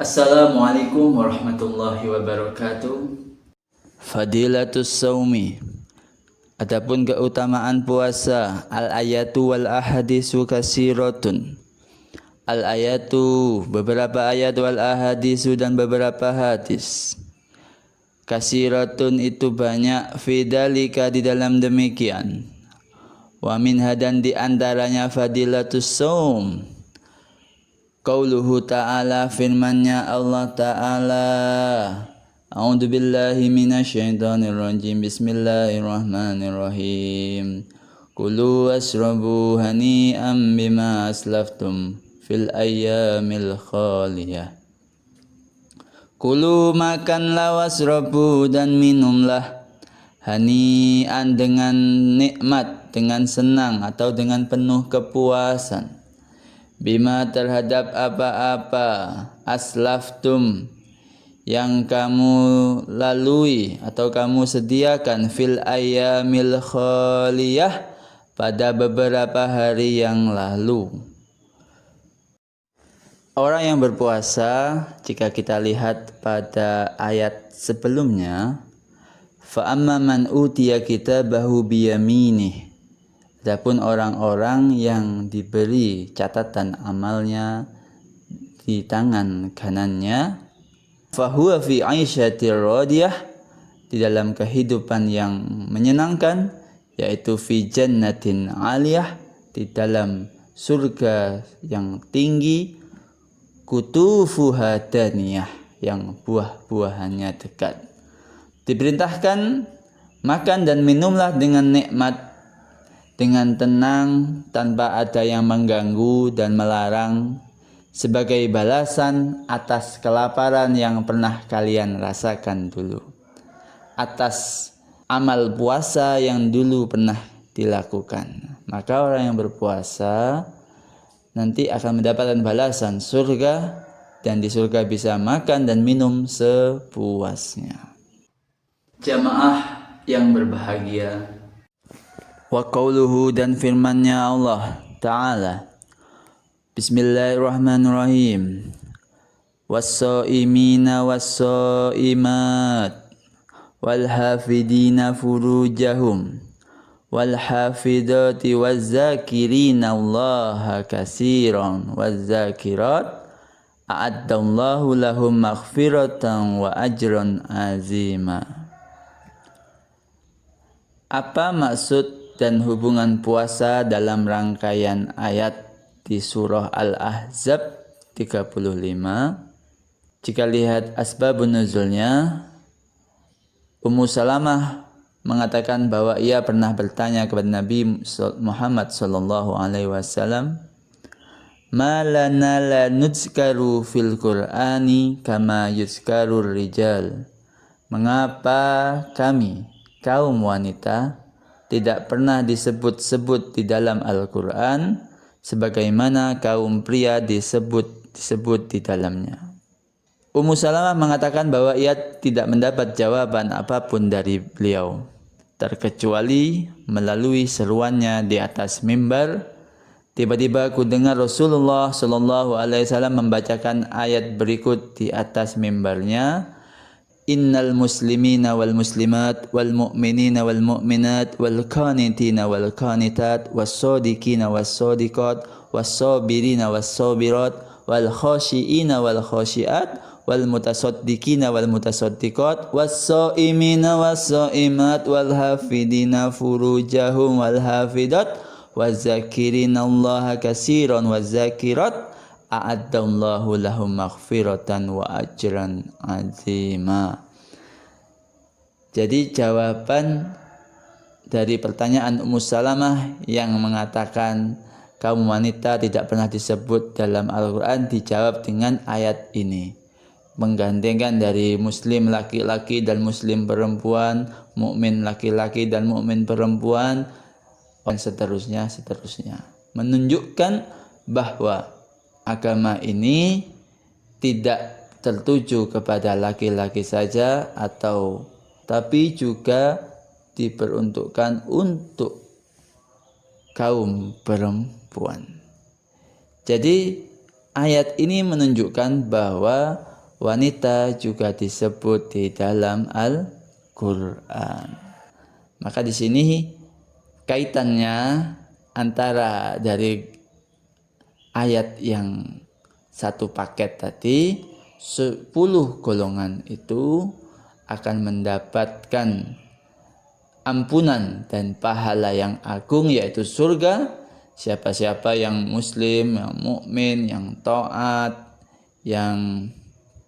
Assalamualaikum warahmatullahi wabarakatuh. Fadilatus saumi. Adapun keutamaan puasa, al-ayatu wal ahadisu kasiratun. Al-ayatu beberapa ayat, wal ahadisu dan beberapa hadis. Kasiratun itu banyak, fidalika di dalam demikian. Wa minha dan di antaranya fadilatus saum. Qauluhu ta'ala, firmannya Allah Ta'ala. A'udzu billahi minasyaitonir rajim. Bismillahirrahmanirrahim. Kulu wasrabu hani'am bima aslaftum fil ayyamil khaliyah. Kulu makanlah, wasrabu dan minumlah, hani'an dengan nikmat, dengan senang atau dengan penuh kepuasan, bima terhadap apa-apa, aslaftum yang kamu lalui atau kamu sediakan, fil ayyamil khaliyah pada beberapa hari yang lalu. Orang yang berpuasa, jika kita lihat pada ayat sebelumnya, fa amma man utiya kitabahu biyaminih. Adapun orang-orang yang diberi catatan amalnya di tangan kanannya, fahuwa fi 'aisyatir radiyah, di dalam kehidupan yang menyenangkan, yaitu fi jannatin 'aliyah, di dalam surga yang tinggi, kutufuha daniyah, yang buah-buahannya dekat. Diperintahkan makan dan minumlah dengan nikmat, dengan tenang, tanpa ada yang mengganggu dan melarang, sebagai balasan atas kelaparan yang pernah kalian rasakan dulu, atas amal puasa yang dulu pernah dilakukan. Maka orang yang berpuasa nanti akan mendapatkan balasan surga, dan di surga bisa makan dan minum sepuasnya. Jamaah yang berbahagia, wa qauluhu dan firmannya Allah Ta'ala, Bismillahirrahmanirrahim, was-shaimina was-shaimat wal hafidina furujahum wal hafidati waz-zakirina Allaha katsiran waz-zakirat a'addallahu lahum maghfiratan wa ajran azima. Apa maksud dan hubungan puasa dalam rangkaian ayat di surah Al-Ahzab 35? Jika lihat asbabun nuzulnya, Ummu Salamah mengatakan bahwa ia pernah bertanya kepada Nabi Muhammad SAW, ma lana la nuzkaru fil Qur'ani kama yuzkarur rijal. Mengapa kami, kaum wanita, tidak pernah disebut-sebut di dalam Al-Quran sebagaimana kaum pria disebut di dalamnya. Ummu Salamah mengatakan bahwa ia tidak mendapat jawaban apapun dari beliau, terkecuali melalui seruannya di atas mimbar. Tiba-tiba aku dengar Rasulullah SAW membacakan ayat berikut di atas mimbarnya, Innal muslimina wal muslimat wal mu'minina wal mu'minat wal qanitina wal qanitat was sadiqina was sadiqat was sabirina was sabirat wal khashiina wal khashiat wal mutasaddiqina wal mutasaddiqat was shaimina was shaimat wal hafidina furujahum wal hafidat waz zakirina Allaha katsiran waz zakirat a'addallahu lahum maghfiratan wa ajran azima. Jadi jawaban dari pertanyaan Ummu Salamah yang mengatakan kaum wanita tidak pernah disebut dalam Al-Quran dijawab dengan ayat ini, menggandengkan dari muslim laki-laki dan muslim perempuan, mukmin laki-laki dan mukmin perempuan, dan seterusnya, menunjukkan bahwa agama ini tidak tertuju kepada laki-laki saja, tapi juga diperuntukkan untuk kaum perempuan. Jadi ayat ini menunjukkan bahwa wanita juga disebut di dalam Al-Qur'an. Maka di sini kaitannya antara dari ayat yang satu paket tadi, 10 golongan itu akan mendapatkan ampunan dan pahala yang agung, yaitu surga. Siapa-siapa yang muslim, yang mukmin, yang taat, yang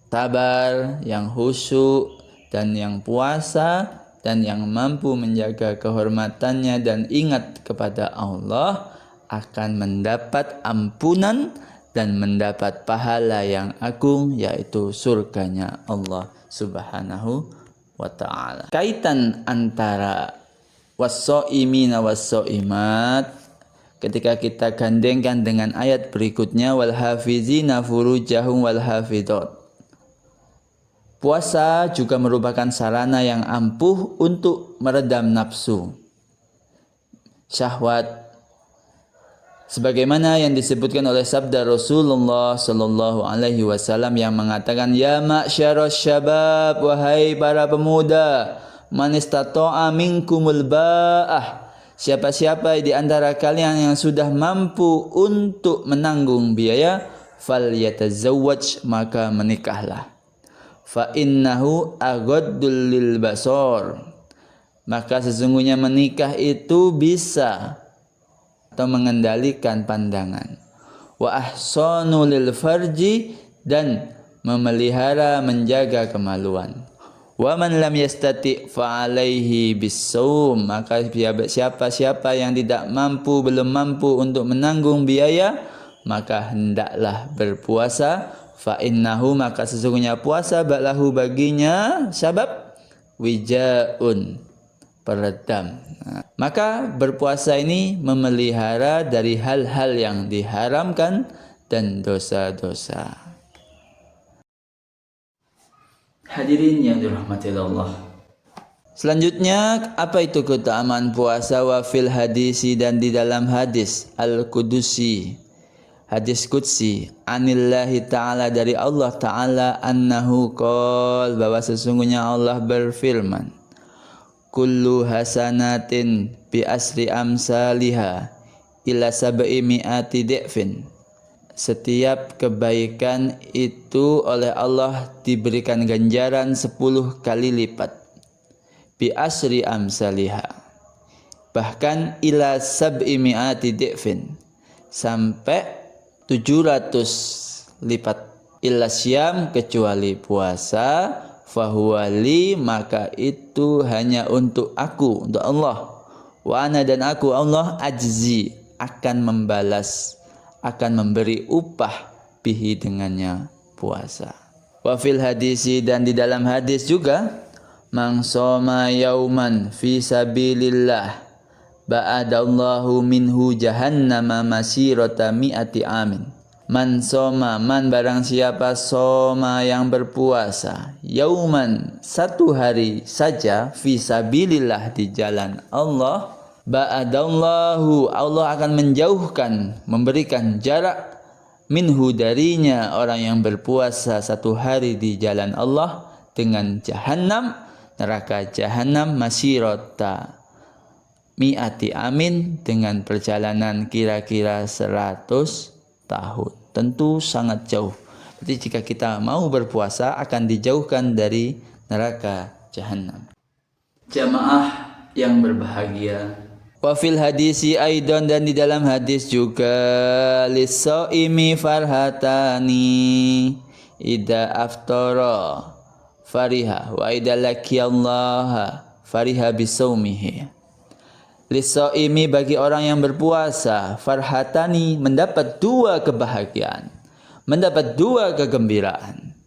sabar, yang khusyuk, dan yang puasa, dan yang mampu menjaga kehormatannya dan ingat kepada Allah, akan mendapat ampunan dan mendapat pahala yang agung, yaitu surganya Allah Subhanahu wa ta'ala. Kaitan antara was-shaimina was-shaimat ketika kita gandengkan dengan ayat berikutnya, wal hafizina furujahum wal hafidhat. Puasa juga merupakan sarana yang ampuh untuk meredam nafsu, syahwat, sebagaimana yang disebutkan oleh sabda Rasulullah sallallahu alaihi wasallam yang mengatakan, ya ma'syaras syabab, wahai para pemuda, man istata'a minkumul ba'ah, siapa-siapa di antara kalian yang sudah mampu untuk menanggung biaya, falyatazawwaj, maka menikahlah. Fa innahu aghaddul lil basar, maka sesungguhnya menikah itu bisa atau mengendalikan pandangan. Wa ahsanu lil farji, dan memelihara menjaga kemaluan. Wa man lam yastati fa alaihi bisawm, maka siapa-siapa yang tidak mampu, belum mampu untuk menanggung biaya, maka hendaklah berpuasa. Fa innahu, maka sesungguhnya puasa, balahu baginya, sabab wijaun, peredam. Maka berpuasa ini memelihara dari hal-hal yang diharamkan dan dosa-dosa. Hadirin yang dirahmati Allah. Selanjutnya, apa itu keutamaan puasa? Wa fil hadisi, dan di dalam hadis al-Qudusi, hadis qudsi, anillahi ta'ala, dari Allah ta'ala, annahu qol, bahwa sesungguhnya Allah berfirman, kullu hasanatin bi asri amsaliha ila sab'i mi'ati di'fin, setiap kebaikan itu oleh Allah diberikan ganjaran 10 kali lipat. Bi asri amsaliha, bahkan ila sab'i mi'ati di'fin, sampai 700 lipat. Illa syam, kecuali puasa, fahuwa li, maka itu hanya untuk aku, untuk Allah. Wa ana, dan aku Allah, ajzi, akan membalas, akan memberi upah bihi, dengannya puasa. Wa fil hadisi, dan di dalam hadis juga, man shoma yauman fi sabilillah ba'adallahu minhu jahannama masirata mi'ati amin. Man soma, man barang siapa, soma yang berpuasa, yauman, satu hari saja, fi sabilillah, di jalan Allah, ba'adallahu, Allah akan menjauhkan, memberikan jarak, minhu, darinya orang yang berpuasa satu hari di jalan Allah, dengan jahannam, neraka jahannam, masirata mi'ati amin, dengan perjalanan kira-kira 100 tahun. Tentu sangat jauh. Jadi jika kita mau berpuasa, akan dijauhkan dari neraka jahannam. Jamaah yang berbahagia, wa fil hadisi aidan, dan di dalam hadis juga, lis-shaimi farhatani idza aftara fariha wa idza laqiyallaha fariha bisaumihi. Lis-shaimi, bagi orang yang berpuasa, farhatani, mendapat 2 kebahagiaan, mendapat 2 kegembiraan.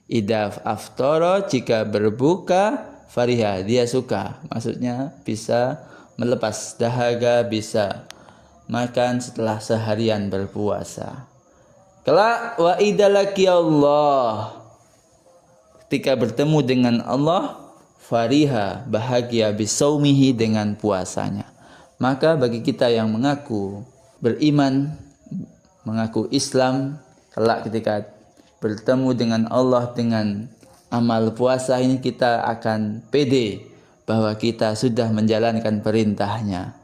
Idza aftara, jika berbuka, fariha, dia suka, maksudnya bisa melepas dahaga, bisa makan setelah seharian berpuasa. Kelak, wa idza laqiyallah, ketika bertemu dengan Allah, fariha, bahagia, bisaumihi, dengan puasanya. Maka bagi kita yang mengaku beriman, mengaku Islam, kelak ketika bertemu dengan Allah dengan amal puasa ini, kita akan pede bahwa kita sudah menjalankan perintahnya.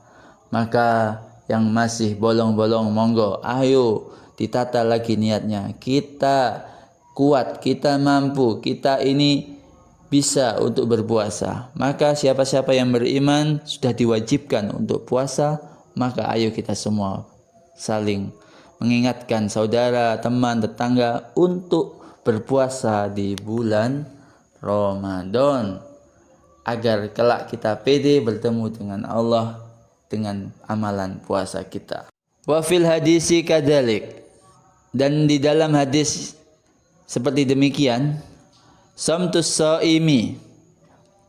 Maka yang masih bolong-bolong, monggo ayo ditata lagi niatnya. Kita kuat, kita mampu, kita ini bisa untuk berpuasa. Maka siapa-siapa yang beriman sudah diwajibkan untuk puasa, maka ayo kita semua saling mengingatkan saudara, teman, tetangga untuk berpuasa di bulan Ramadan, agar kelak kita pede bertemu dengan Allah dengan amalan puasa kita. Wa fil hadisi kadzalik, dan di dalam hadis seperti demikian, samtus shaimi,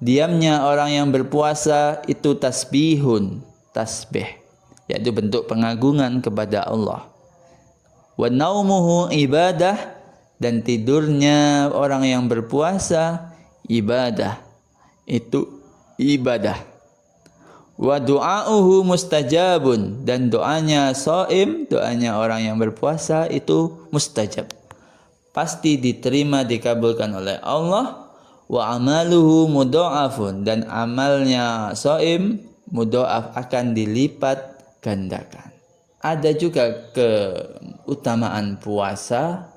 diamnya orang yang berpuasa itu tasbihun, tasbih, yaitu bentuk pengagungan kepada Allah. Wa naumuhu ibadah, dan tidurnya orang yang berpuasa ibadah, itu ibadah. Wa du'auhu mustajabun, dan doanya shaim, doanya orang yang berpuasa itu mustajab, pasti diterima, dikabulkan oleh Allah. Wa amaluhu mudha'afun, dan amalnya shaim mudha'af, akan dilipat gandakan. Ada juga keutamaan puasa.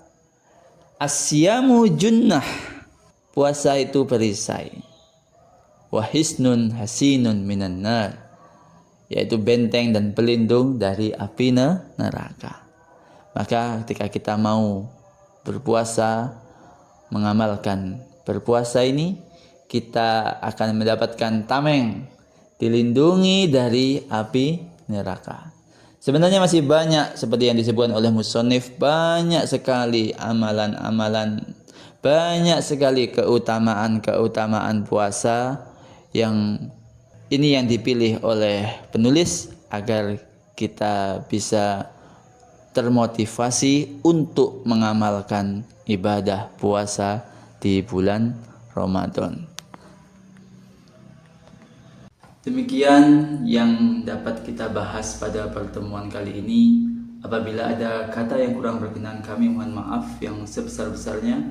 Asyamu junnah, puasa itu perisai. Wa hisnun hasinun minan nar, yaitu benteng dan pelindung dari api neraka. Maka ketika kita mau berpuasa, mengamalkan berpuasa ini, kita akan mendapatkan tameng, dilindungi dari api neraka. Sebenarnya masih banyak seperti yang disebutkan oleh musannif, banyak sekali amalan-amalan, banyak sekali keutamaan-keutamaan puasa yang ini yang dipilih oleh penulis agar kita bisa termotivasi untuk mengamalkan ibadah puasa di bulan Ramadan. Demikian yang dapat kita bahas pada pertemuan kali ini. Apabila ada kata yang kurang berkenan, kami mohon maaf yang sebesar-besarnya.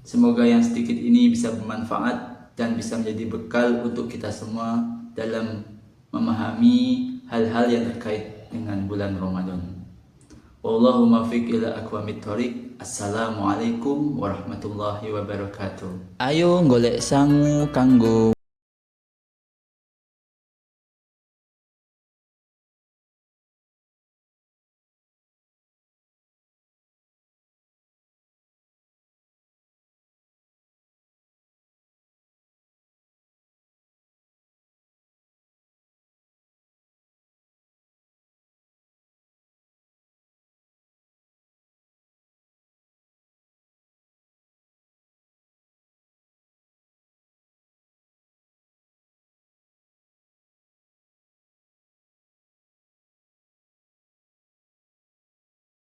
Semoga yang sedikit ini bisa bermanfaat dan bisa menjadi bekal untuk kita semua dalam memahami hal-hal yang terkait dengan bulan Ramadan. Wallahumma fiq ila aqwamit thoriq. Assalamualaikum warahmatullahi wabarakatuh. Ayo golek sangu kanggo